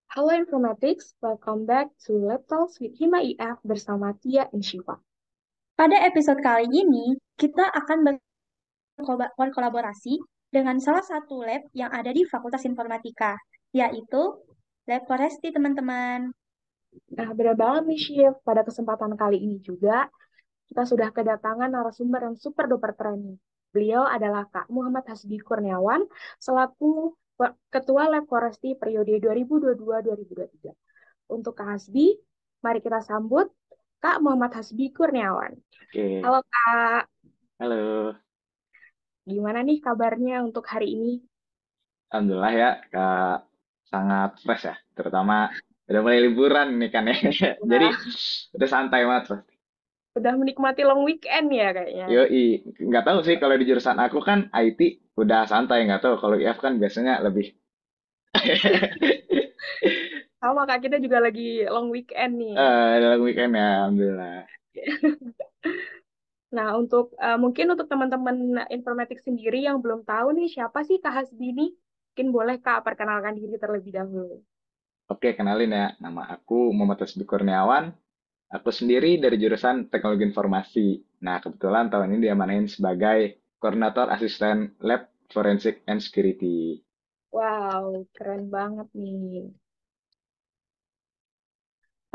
Halo Informatics, welcome back to Lab Talks with Hima IF bersama Tia dan Shiva. Pada episode kali ini, kita akan berkolaborasi dengan salah satu lab yang ada di Fakultas Informatika, yaitu Lab Foresti, teman-teman. Nah, benar banget nih, Shiv. Pada kesempatan kali ini juga, kita sudah kedatangan narasumber yang super duper keren nih. Beliau adalah Kak Muhammad Hasbi Kurniawan, selaku Ketua Lab Foresti periode 2022-2023. Untuk Kak Hasbi, mari kita sambut Kak Muhammad Hasbi Kurniawan. Oke, Halo Kak, halo. gimana nih kabarnya untuk hari ini? Alhamdulillah ya, Kak, sangat fresh ya. Terutama udah mulai liburan nih kan ya. Jadi Wah, udah santai banget pasti. udah menikmati long weekend ya kayaknya. Yoi, nggak tahu sih kalau di jurusan aku kan IT udah santai, nggak tahu kalau IF kan biasanya lebih. Sama Kak, kita juga lagi long weekend nih. Dalam weekend ya, Alhamdulillah. Nah, mungkin untuk teman-teman informatik sendiri yang belum tahu nih siapa sih Kak Hasbi ini? Mungkin boleh Kak perkenalkan diri terlebih dahulu. Oke, kenalin ya, nama aku Muhammad Tasbih Kurniawan. Aku sendiri dari jurusan Teknologi Informasi. Nah, kebetulan tahun ini diamanain sebagai Koordinator Asisten Lab Forensic and Security. Wow, keren banget nih.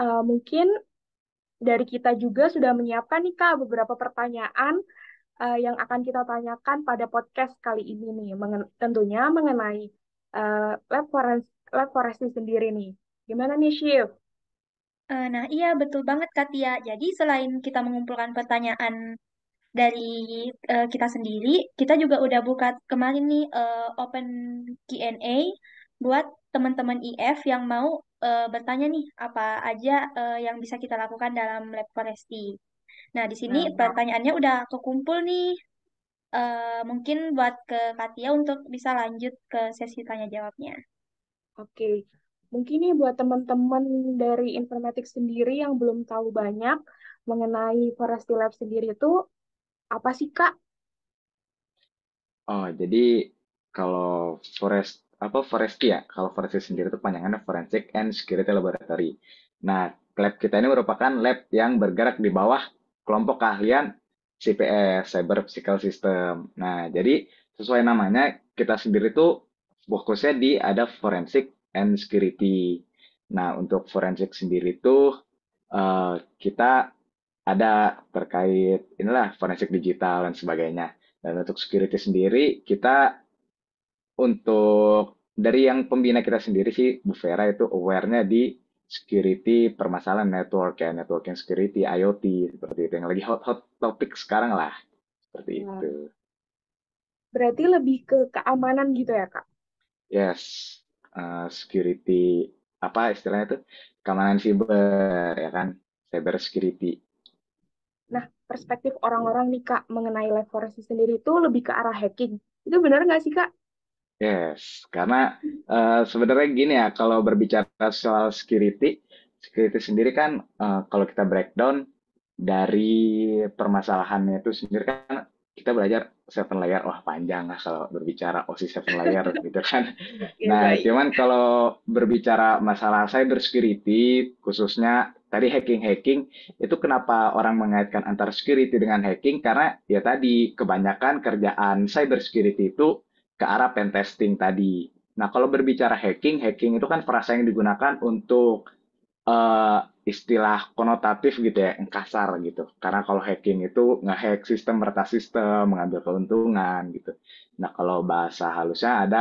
Mungkin dari kita juga sudah menyiapkan nih Kak beberapa pertanyaan yang akan kita tanyakan pada podcast kali ini nih, tentunya mengenai lab forestry sendiri nih. Gimana nih, Shiv? Nah, iya betul banget Kak Tia. Jadi selain kita mengumpulkan pertanyaan dari kita sendiri, kita juga udah buka kemarin nih open Q&A buat teman-teman IF yang mau bertanya nih apa aja yang bisa kita lakukan dalam lab forestry. Nah, di sini Nah, pertanyaannya udah kekumpul nih. Mungkin buat ke Kak Tia untuk bisa lanjut ke sesi tanya jawabnya. oke. Mungkin nih buat teman-teman dari informatik sendiri yang belum tahu banyak mengenai forestry lab sendiri itu apa sih, Kak? Oh, jadi kalau forestry ya, kalau forestry sendiri itu panjangannya Forensic and Security Laboratory. Nah, lab kita ini merupakan lab yang bergerak di bawah kelompok keahlian CPS, Cyber Physical System. Nah, jadi sesuai namanya, kita sendiri tuh fokusnya di ada Forensic and Security. Nah, untuk forensik sendiri tuh kita ada terkait inilah forensik digital dan sebagainya. Dan untuk security sendiri, kita untuk dari yang pembina kita sendiri sih, Bu Vera itu aware-nya di security permasalahan network ya, networking security, IoT, seperti itu. Yang lagi hot-hot topik sekarang lah, seperti Nah, itu. berarti lebih ke keamanan gitu ya, Kak? Yes, security, apa istilahnya itu? Keamanan siber, ya kan? Cyber security. Nah, perspektif orang-orang nih, Kak, mengenai lab forestry sendiri itu lebih ke arah hacking. Itu benar nggak sih, Kak? Yes, karena sebenarnya gini ya, kalau berbicara soal security, security sendiri kan kalau kita breakdown dari permasalahannya itu sendiri kan kita belajar seven layer, wah panjang lah kalau berbicara OSI seven layer gitu kan. Oke, Nah, baik. cuman kalau berbicara masalah cyber security, khususnya tadi hacking-hacking, itu kenapa orang mengaitkan antara security dengan hacking? Karena ya tadi kebanyakan kerjaan cyber security itu ke arah pen testing tadi. Nah, kalau berbicara hacking, hacking itu kan frasa yang digunakan untuk eh, istilah konotatif gitu ya, yang kasar gitu. Karena kalau hacking itu ngehack sistem, meretas sistem, mengambil keuntungan gitu. Nah, kalau bahasa halusnya ada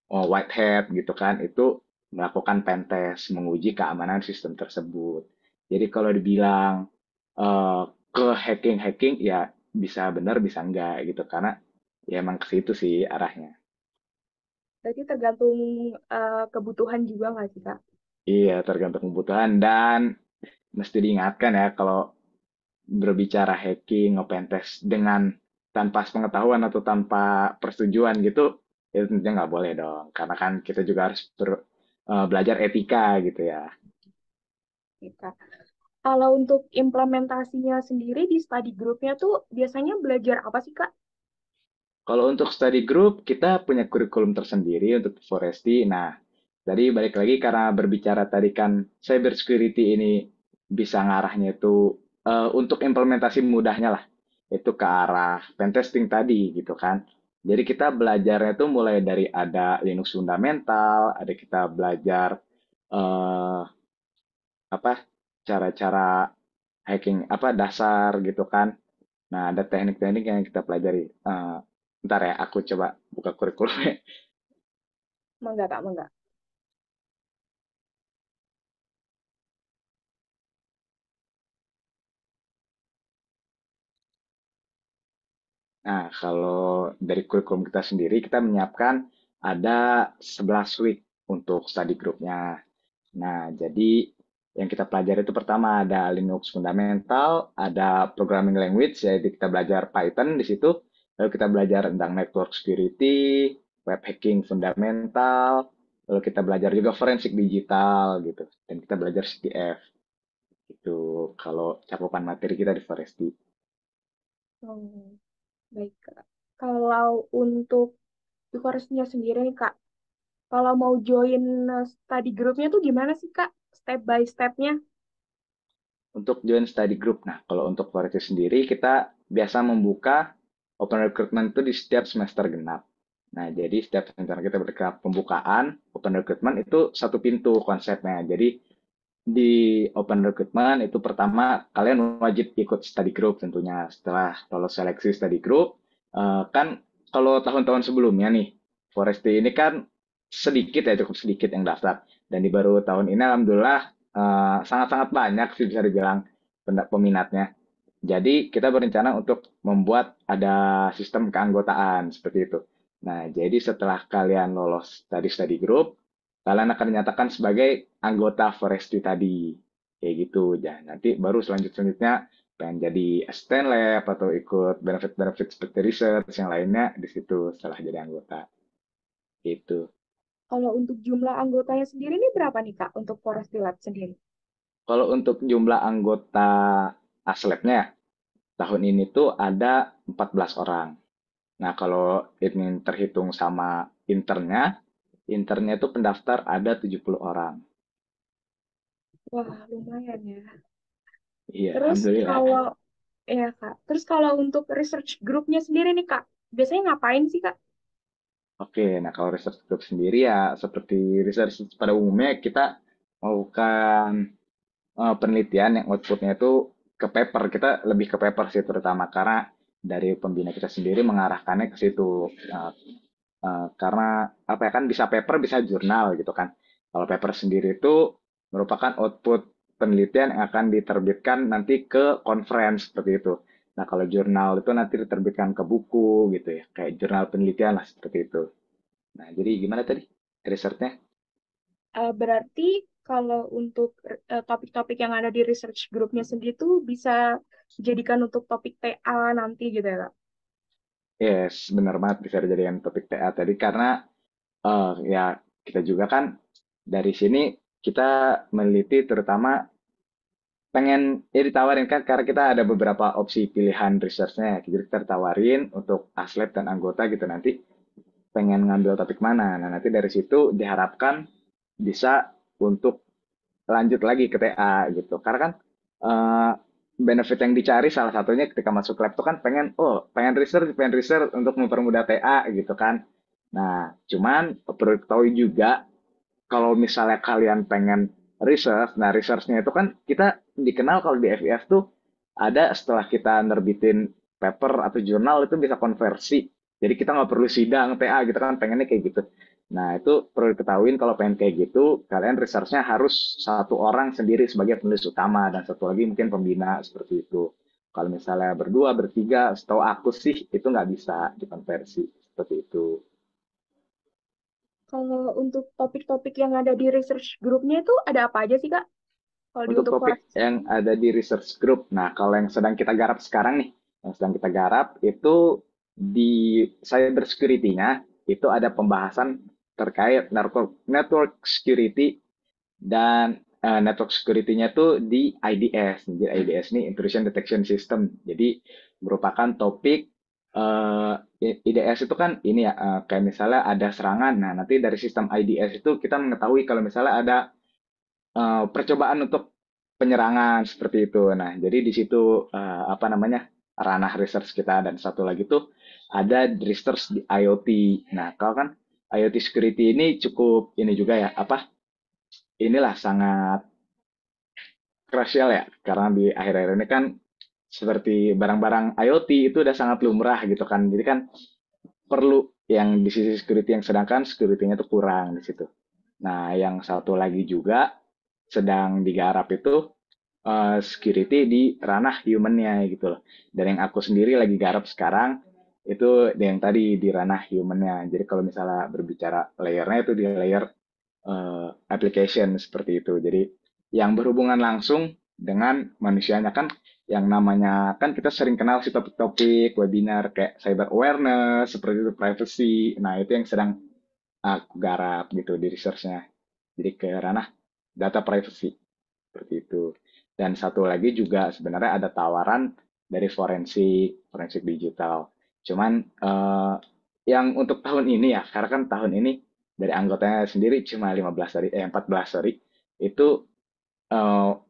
white hat gitu kan, itu melakukan pen test, menguji keamanan sistem tersebut. Jadi kalau dibilang eh, ke hacking-hacking ya bisa benar bisa enggak gitu karena ya emang ke situ sih arahnya. Berarti tergantung kebutuhan juga nggak sih, Kak? Iya, tergantung kebutuhan dan mesti diingatkan ya kalau berbicara hacking, open test dengan tanpa pengetahuan atau tanpa persetujuan gitu, itu tentunya nggak boleh dong. Karena kan kita juga harus belajar etika gitu ya. Oke, Kak. Kalau untuk implementasinya sendiri di study group-nya tuh biasanya belajar apa sih, Kak? Kalau untuk study group, kita punya kurikulum tersendiri untuk Foresti. Nah, Jadi balik lagi karena berbicara tadi kan cyber security ini bisa ngarahnya itu untuk implementasi mudahnya lah itu ke arah pen testing tadi gitu kan. Jadi kita belajarnya itu mulai dari ada Linux fundamental, ada kita belajar eh, apa cara-cara hacking apa dasar gitu kan. Nah, ada teknik-teknik yang kita pelajari. Ntar ya, aku coba buka kurikulumnya. Mangga Kak, mangga. Nah, kalau dari kurikulum kita sendiri, kita menyiapkan ada 11 week untuk study groupnya. Nah, jadi yang kita pelajari itu pertama ada Linux fundamental, ada programming language, yaitu kita belajar Python di situ. Lalu kita belajar tentang network security, web hacking fundamental, lalu kita belajar juga forensik digital gitu. Dan kita belajar CTF. Itu kalau cakupan materi kita di Foresti. Oh, baik Kak. Kalau untuk di Forestnya sendiri nih Kak, kalau mau join study groupnya tuh gimana sih Kak? Step by stepnya? Untuk join study group, nah kalau untuk Foresti sendiri kita biasa membuka open recruitment itu di setiap semester genap. Nah, jadi setiap semester kita bergerak pembukaan open recruitment itu satu pintu konsepnya. Jadi di open recruitment itu pertama kalian wajib ikut study group tentunya. Setelah lolos seleksi study group, kan kalau tahun-tahun sebelumnya nih, Foresti ini kan sedikit ya, cukup sedikit yang daftar. Dan di baru tahun ini alhamdulillah sangat-sangat banyak sih bisa dibilang peminatnya. Jadi kita berencana untuk membuat ada sistem keanggotaan seperti itu. Nah, jadi setelah kalian lolos dari study group, kalian akan dinyatakan sebagai anggota Foresti tadi. Kayak gitu. Ya, nanti baru selanjutnya pengen jadi assistant lab atau ikut benefit-benefit seperti research yang lainnya di situ setelah jadi anggota. Itu. Kalau untuk jumlah anggotanya sendiri nih berapa nih Kak untuk Forest Lab sendiri? Kalau untuk jumlah anggota ASLab-nya, tahun ini tuh ada 14 orang. Nah, kalau ini terhitung sama internnya itu pendaftar ada 70 orang. Wah, lumayan ya. Iya, Terus alhamdulillah. kalau ya Kak, terus kalau untuk research grupnya sendiri nih Kak, biasanya ngapain sih Kak? Oke, nah kalau research group sendiri ya seperti research pada umumnya kita melakukan penelitian yang outputnya itu ke paper. Kita lebih ke paper sih terutama karena dari pembina kita sendiri mengarahkannya ke situ. Eh, karena apa ya kan bisa paper bisa jurnal gitu kan. Kalau paper sendiri itu merupakan output penelitian yang akan diterbitkan nanti ke conference seperti itu. Nah, kalau jurnal itu nanti diterbitkan ke buku gitu ya, kayak jurnal penelitian lah seperti itu. Nah, jadi gimana tadi risetnya? Berarti kalau untuk topik-topik yang ada di research grupnya sendiri tuh bisa dijadikan untuk topik TA nanti gitu ya Kak? Yes, benar banget bisa dijadikan topik TA tadi karena ya kita juga kan dari sini kita meneliti terutama pengen ya ditawarin kan karena kita ada beberapa opsi pilihan researchnya jadi kita tawarin untuk aslab dan anggota gitu nanti pengen ngambil topik mana nah nanti dari situ diharapkan bisa untuk lanjut lagi ke TA gitu karena kan eh, benefit yang dicari salah satunya ketika masuk lab tuh kan pengen research untuk mempermudah TA gitu kan nah cuman perlu diketahui juga kalau misalnya kalian pengen research, nah researchnya itu kan kita dikenal kalau di FIF tuh ada setelah kita nerbitin paper atau jurnal itu bisa konversi. Jadi kita nggak perlu sidang TA gitu kan pengennya kayak gitu. Nah itu perlu diketahuin kalau pengen kayak gitu, kalian researchnya harus satu orang sendiri sebagai penulis utama dan satu lagi mungkin pembina seperti itu. Kalau misalnya berdua, bertiga, setahu aku sih itu nggak bisa dikonversi seperti itu. Kalau untuk topik-topik yang ada di research grupnya itu ada apa aja sih Kak? Kalau di Untuk untuk topik forest yang sendiri? ada di research group, nah kalau yang sedang kita garap sekarang nih, yang sedang kita garap itu di cyber security-nya itu ada pembahasan terkait network security dan network security-nya tuh di IDS. Jadi IDS ini Intrusion Detection System. Jadi merupakan topik eh, IDS itu kan ini ya, kayak misalnya ada serangan. Nah, nanti dari sistem IDS itu kita mengetahui kalau misalnya ada percobaan untuk penyerangan seperti itu. Nah, jadi di situ apa namanya ranah research kita dan satu lagi tuh ada research di IoT. Nah, kalau kan IoT security ini cukup ini juga ya, apa inilah sangat krusial ya, karena di akhir-akhir ini kan seperti barang-barang IoT itu udah sangat lumrah gitu kan. Jadi kan perlu yang di sisi security yang sedangkan security-nya tuh kurang di situ. Nah, yang satu lagi juga sedang digarap itu security di ranah human-nya gitu loh. Dan yang aku sendiri lagi garap sekarang itu yang tadi di ranah human-nya. Jadi kalau misalnya berbicara layer-nya itu di layer application seperti itu. Jadi yang berhubungan langsung dengan manusianya kan yang namanya kan kita sering kenal sih topik-topik webinar kayak cyber awareness seperti itu privacy. Nah, itu yang sedang aku garap gitu di research-nya. Jadi ke ranah data privacy seperti itu. Dan satu lagi juga sebenarnya ada tawaran dari forensik digital. Cuman yang untuk tahun ini ya, karena kan tahun ini dari anggotanya sendiri cuma 14 sorry, itu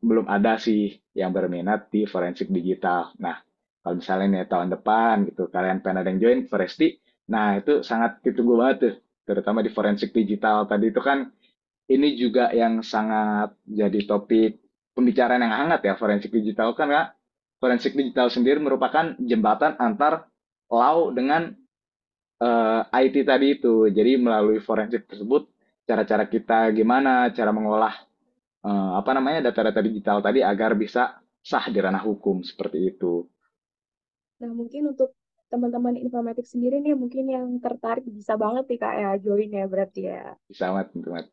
belum ada sih yang berminat di forensik digital. Nah, kalau misalnya nih tahun depan gitu, kalian pengen ada yang join Foresti, nah itu sangat ditunggu banget tuh, terutama di forensik digital tadi itu kan ini juga yang sangat jadi topik pembicaraan yang hangat ya forensik digital kan ya. Forensik digital sendiri merupakan jembatan antar law dengan IT tadi itu. Jadi melalui forensik tersebut cara-cara kita gimana cara mengolah apa namanya data-data digital tadi agar bisa sah di ranah hukum seperti itu. Nah, mungkin untuk teman-teman informatik sendiri nih, mungkin yang tertarik bisa banget nih Kak ya, join ya berarti ya. Bisa amat teman-teman.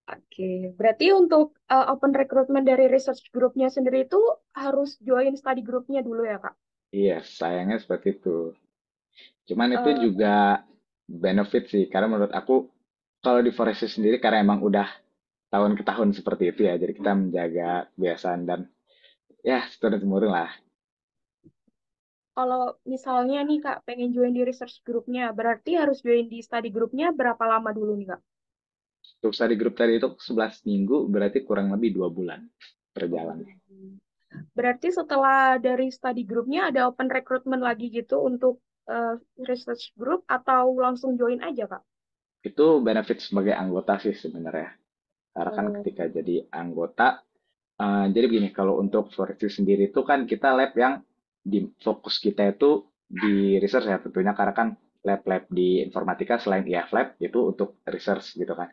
Oke, berarti untuk open recruitment dari research groupnya sendiri itu harus join study groupnya dulu ya Kak? Iya, sayangnya seperti itu. Cuman itu Eh, juga benefit sih, karena menurut aku kalau di Forest sendiri karena emang udah tahun ke tahun seperti itu ya, jadi kita menjaga kebiasaan dan ya turun temurun lah. Kalau misalnya nih Kak pengen join di research groupnya, berarti harus join di study groupnya berapa lama dulu nih Kak? Untuk study group tadi itu 11 minggu, berarti kurang lebih 2 bulan Oh, perjalanan. berarti setelah dari study groupnya ada open recruitment lagi gitu untuk eh, research group atau langsung join aja Kak? Itu benefit sebagai anggota sih sebenarnya. Karena kan Oh, ketika jadi anggota, jadi begini, kalau untuk Forestry sendiri itu kan kita lab yang di fokus kita itu di research ya tentunya karena kan lab-lab di informatika selain IF lab itu untuk research gitu kan.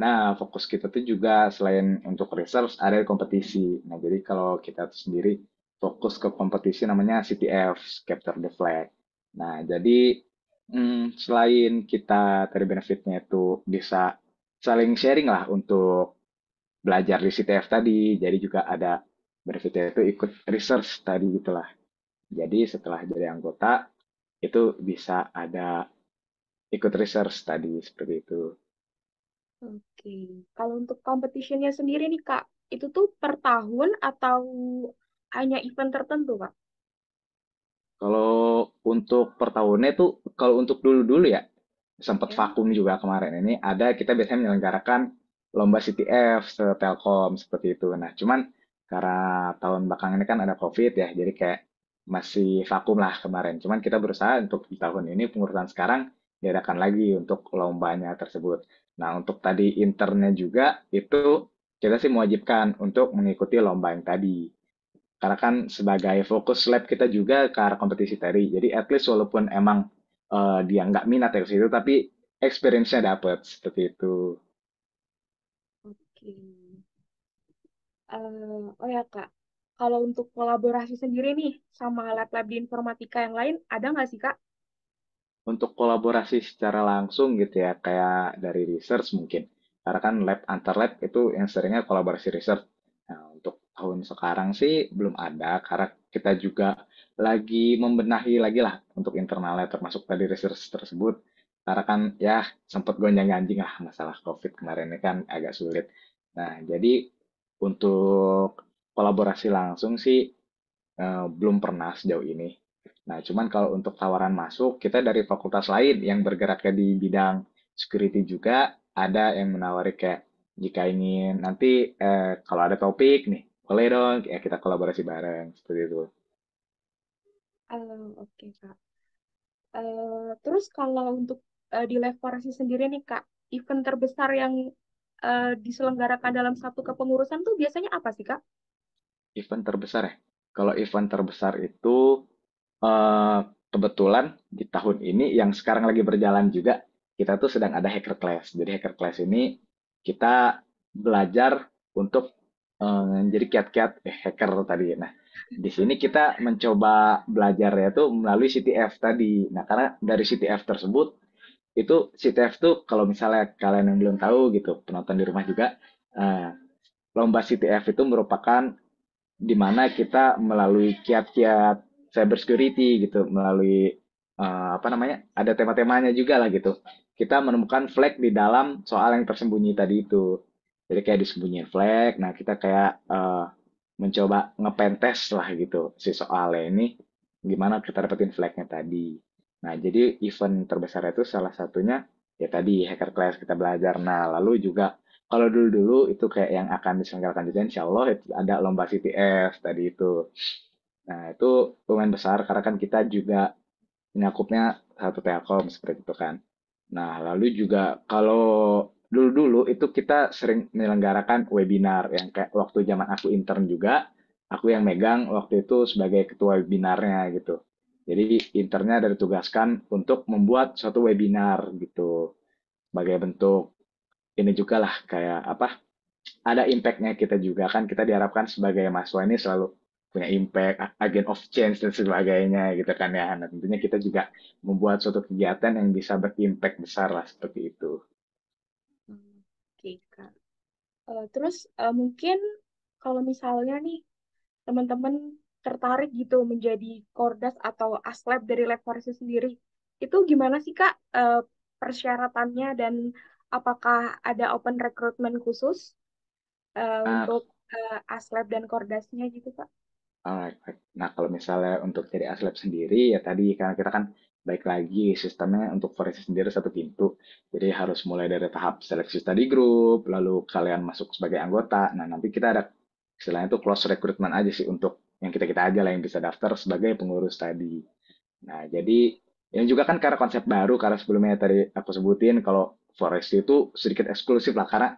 Nah, fokus kita tuh juga selain untuk research ada kompetisi. Nah, jadi kalau kita tuh sendiri fokus ke kompetisi namanya CTF, Capture the Flag. Nah, jadi selain kita dari benefitnya itu bisa saling sharing lah untuk belajar di CTF tadi, jadi juga ada benefitnya itu ikut research tadi gitulah. Jadi setelah jadi anggota itu bisa ada ikut research tadi seperti itu. oke. Kalau untuk competitionnya sendiri nih Kak, itu tuh per tahun atau hanya event tertentu Kak? Kalau untuk per tahunnya tuh, kalau untuk dulu-dulu ya, sempat Ya. vakum juga kemarin ini, ada kita biasanya menyelenggarakan lomba CTF Telkom seperti itu. Nah, cuman karena tahun belakangan ini kan ada COVID ya, jadi kayak masih vakum lah kemarin. Cuman kita berusaha untuk di tahun ini pengurusan sekarang diadakan lagi untuk lombanya tersebut. Nah, untuk tadi internnya juga itu kita sih mewajibkan untuk mengikuti lomba yang tadi. Karena kan sebagai fokus lab kita juga ke arah kompetisi tadi. Jadi at least walaupun emang dia nggak minat ya ke situ, tapi experience-nya dapat seperti itu. Oke. Oh ya Kak, kalau untuk kolaborasi sendiri nih sama lab-lab di informatika yang lain, ada nggak sih Kak? Untuk kolaborasi secara langsung gitu ya, kayak dari research mungkin. Karena kan lab antar lab itu yang seringnya kolaborasi research. Nah, untuk tahun sekarang sih belum ada, karena kita juga lagi membenahi lagi lah untuk internalnya termasuk tadi research tersebut. Karena kan ya sempat gonjang-ganjing lah masalah COVID kemarin ini kan agak sulit. Nah, jadi untuk kolaborasi langsung sih belum pernah sejauh ini. Nah, cuman kalau untuk tawaran masuk, kita dari fakultas lain yang bergeraknya di bidang security juga ada yang menawari kayak jika ingin nanti kalau ada topik nih, boleh dong ya kita kolaborasi bareng seperti itu. Oke, Kak. Terus kalau untuk di Live Forest sendiri nih, Kak, event terbesar yang diselenggarakan dalam satu kepengurusan tuh biasanya apa sih, Kak? Event terbesar ya. Kalau event terbesar itu eh, kebetulan di tahun ini yang sekarang lagi berjalan juga, kita tuh sedang ada hacker class. Jadi hacker class ini kita belajar untuk jadi kiat-kiat hacker tadi. Nah, di sini kita mencoba belajarnya tuh melalui CTF tadi. Nah, karena dari CTF tersebut itu CTF tuh kalau misalnya kalian yang belum tahu gitu, penonton di rumah juga, eh, lomba CTF itu merupakan di mana kita melalui kiat-kiat cyber security gitu, melalui apa namanya, ada tema-temanya juga lah gitu. Kita menemukan flag di dalam soal yang tersembunyi tadi itu. Jadi kayak disembunyiin flag, nah kita kayak mencoba ngepentes lah gitu si soalnya ini, gimana kita dapetin flagnya tadi. Nah, jadi event terbesar itu salah satunya ya tadi hacker class kita belajar. Nah, lalu juga kalau dulu-dulu itu kayak yang akan diselenggarakan juga insya Allah itu ada lomba CTF tadi itu. Nah, itu lumayan besar karena kan kita juga nyakupnya satu Telkom seperti itu kan. Nah, lalu juga kalau dulu-dulu itu kita sering menyelenggarakan webinar yang kayak waktu zaman aku intern juga, aku yang megang waktu itu sebagai ketua webinarnya gitu. Jadi internnya ada ditugaskan untuk membuat suatu webinar gitu sebagai bentuk ini juga lah kayak apa, ada impact-nya kita juga kan, kita diharapkan sebagai mahasiswa ini selalu punya impact, agent of change dan sebagainya gitu kan ya. Nah, tentunya kita juga membuat suatu kegiatan yang bisa berimpact besar lah seperti itu. Oke, Kak. Terus mungkin kalau misalnya nih teman-teman tertarik gitu menjadi Kordas atau Aslab dari Lab Forest sendiri, itu gimana sih Kak persyaratannya dan apakah ada open recruitment khusus Nah, untuk Aslab dan Kordasnya gitu Kak? alright, baik. Nah, kalau misalnya untuk jadi aslab sendiri, ya tadi karena kita kan baik lagi sistemnya untuk forest sendiri satu pintu. Jadi harus mulai dari tahap seleksi study group, lalu kalian masuk sebagai anggota. Nah, nanti kita ada istilahnya itu close recruitment aja sih untuk yang kita-kita aja lah yang bisa daftar sebagai pengurus tadi. Nah, jadi ini juga kan karena konsep baru, karena sebelumnya tadi aku sebutin kalau forest itu sedikit eksklusif lah, karena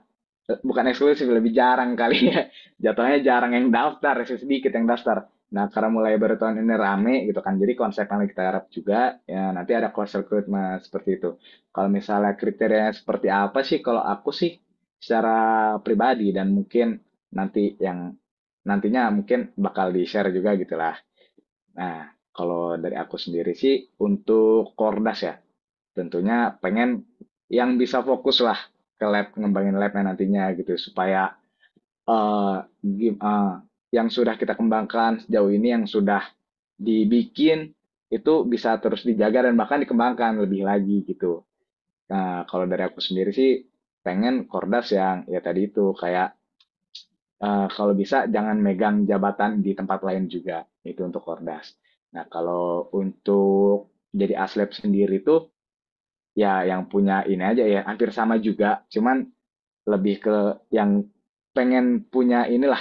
bukan eksklusif, lebih jarang kali ya. Jatuhnya jarang yang daftar, sih sedikit yang daftar. Nah, karena mulai baru tahun ini rame gitu kan, jadi konsep yang kita harap juga, ya nanti ada course recruitment seperti itu. Kalau misalnya kriterianya seperti apa sih, kalau aku sih secara pribadi dan mungkin nanti yang nantinya mungkin bakal di-share juga gitulah. Nah, kalau dari aku sendiri sih untuk Kordas ya, tentunya pengen yang bisa fokus lah ke lab, ngembangin labnya nantinya gitu supaya eh, yang sudah kita kembangkan sejauh ini yang sudah dibikin itu bisa terus dijaga dan bahkan dikembangkan lebih lagi gitu. Nah, kalau dari aku sendiri sih pengen Kordas yang ya tadi itu kayak kalau bisa jangan megang jabatan di tempat lain juga. Itu untuk Kordas. Nah, kalau untuk jadi aslep sendiri tuh ya yang punya ini aja ya, hampir sama juga. Cuman lebih ke yang pengen punya inilah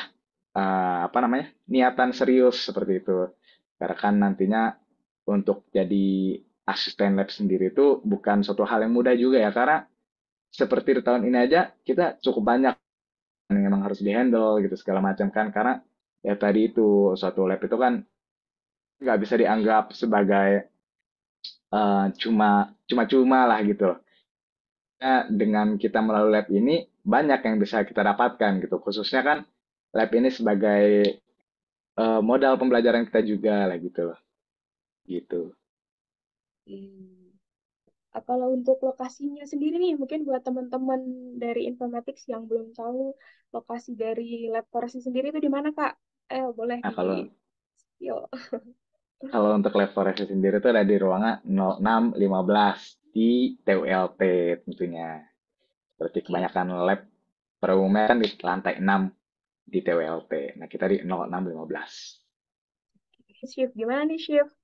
apa namanya? Niatan serius seperti itu. Karena kan nantinya untuk jadi asisten lab sendiri itu bukan suatu hal yang mudah juga ya, karena seperti di tahun ini aja kita cukup banyak yang emang harus dihandle gitu segala macam kan, karena ya tadi itu suatu lab itu kan nggak bisa dianggap sebagai cuma-cuma lah gitu loh. Nah, dengan kita melalui lab ini banyak yang bisa kita dapatkan gitu, khususnya kan lab ini sebagai modal pembelajaran kita juga lah gitu loh gitu. Hmm. Kalau untuk lokasinya sendiri nih, mungkin buat teman-teman dari informatics yang belum tahu lokasi dari Lab Forest sendiri itu di mana Kak? Boleh Nah, di kalau yuk. kalau untuk lab forest sendiri itu ada di ruangan 0615 di TULT tentunya. Seperti Oke. kebanyakan lab pada umumnya kan di lantai 6 di TWLT. Nah, kita di 0615. Shift gimana nih Shift?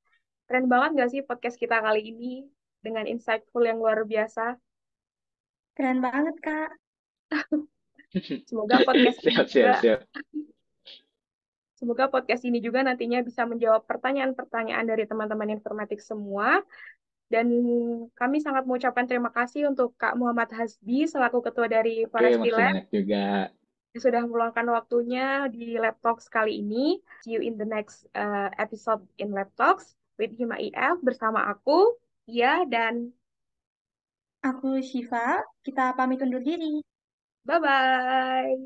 Keren banget gak sih podcast kita kali ini dengan insightful yang luar biasa. Keren banget, Kak. Semoga podcast ini Siap, siap, juga siap. Semoga podcast ini juga nantinya bisa menjawab pertanyaan-pertanyaan dari teman-teman informatik semua. Dan kami sangat mengucapkan terima kasih untuk Kak Muhammad Hasbi selaku Ketua dari Oke, Foresti makasih Lab banyak juga. yang sudah meluangkan waktunya di Lab Talks kali ini. See you in the next episode in Lab Talks with Hima IF bersama aku, Ia, dan Aku Shiva, kita pamit undur diri. bye-bye.